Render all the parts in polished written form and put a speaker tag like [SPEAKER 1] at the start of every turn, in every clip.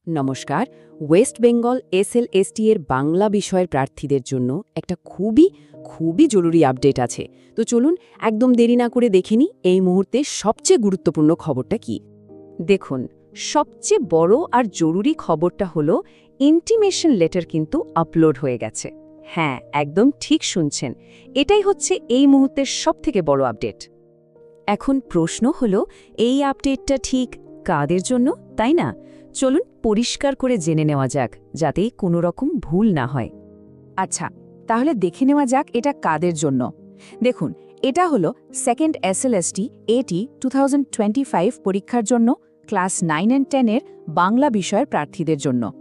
[SPEAKER 1] নমস্কার। West Bengal SLST এর বাংলা বিষয়ের প্রার্থীদের জন্য একটা খুবই জরুরি আপডেট আছে। তো চলুন একদম দেরি না করে দেখে নিই এই মুহূর্তে সবচেয়ে গুরুত্বপূর্ণ খবরটা কি। দেখুন, সবচেয়ে বড় আর জরুরি খবরটা হলো ইন্টিমেশন লেটার কিন্তু আপলোড হয়ে গেছে। হ্যাঁ, একদম ঠিক শুনছেন, এটাই হচ্ছে এই মুহূর্তের সবথেকে বড় আপডেট। এখন প্রশ্ন হলো, এই আপডেটটা ঠিক কাদের জন্য, তাই না? চলুন পরিষ্কার করে জেনে নেওয়া যাক, যাতে কোনো রকম ভুল না হয়। আচ্ছা, তাহলে দেখে নেওয়া যাক এটা কাদের জন্য। দেখুন, এটা হলো সেকেন্ড এসএলএসটি এটি 2025 পরীক্ষার জন্য ক্লাস 9 and 10 এর বাংলা বিষয়ের প্রার্থীদের জন্য।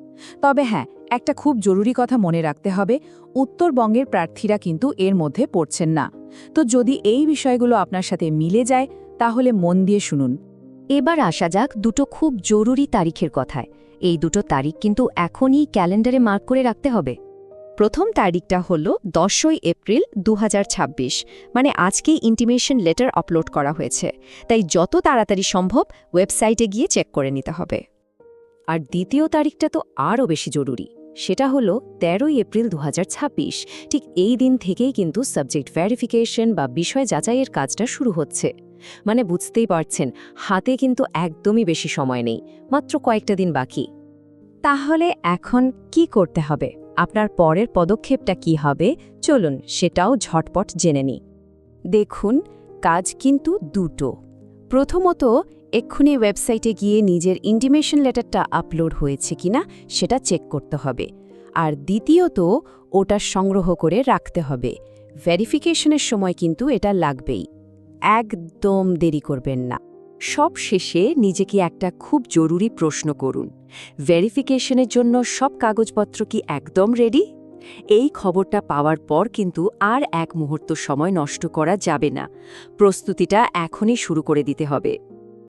[SPEAKER 1] তবে হ্যাঁ, একটা খুব জরুরি কথা মনে রাখতে হবে, উত্তরবঙ্গের প্রার্থীরা কিন্তু এর মধ্যে পড়ছেন না। তো যদি এই বিষয়গুলো আপনার সাথে মিলে যায়, তাহলে মন দিয়ে শুনুন।
[SPEAKER 2] এবার আসা যাক দুটো খুব জরুরি তারিখের কথায়। এই দুটো তারিখ কিন্তু এখনই ক্যালেন্ডারে মার্ক করে রাখতে হবে। প্রথম তারিখটা হল 10 এপ্রিল 2026, মানে আজকেই ইন্টিমেশন লেটার আপলোড করা হয়েছে, তাই যত তাড়াতাড়ি সম্ভব ওয়েবসাইটে গিয়ে চেক করে নিতে হবে।
[SPEAKER 1] আর দ্বিতীয় তারিখটা তো আরও বেশি জরুরি, সেটা হলো 13 এপ্রিল 2026। ঠিক এই দিন থেকেই কিন্তু সাবজেক্ট ভেরিফিকেশন বা বিষয় যাচাইয়ের কাজটা শুরু হচ্ছে। মানে বুঝতেই পারছেন, হাতে কিন্তু একদমই বেশি সময় নেই, মাত্র কয়েকটা দিন বাকি।
[SPEAKER 2] তাহলে এখন কি করতে হবে? আপনার পরের পদক্ষেপটা কি হবে? চলুন সেটাও ঝটপট জেনে নিই।
[SPEAKER 1] দেখুন, কাজ কিন্তু দুটো। প্রথমত, এক্ষুনি ওয়েবসাইটে গিয়ে নিজের ইন্টিমেশন লেটারটা আপলোড হয়েছে কিনা সেটা চেক করতে হবে। আর দ্বিতীয়ত, ওটা সংগ্রহ করে রাখতে হবে। ভেরিফিকেশনের সময় কিন্তু এটা লাগবেই। একদম দেরি করবেন না। সব শেষে নিজেকে একটা খুব জরুরি প্রশ্ন করুন, ভেরিফিকেশনের জন্য সব কাগজপত্র কি একদম রেডি? এই খবরটা পাওয়ার পর কিন্তু আর এক মুহূর্ত সময় নষ্ট করা যাবে না। প্রস্তুতিটা এখনই শুরু করে দিতে হবে।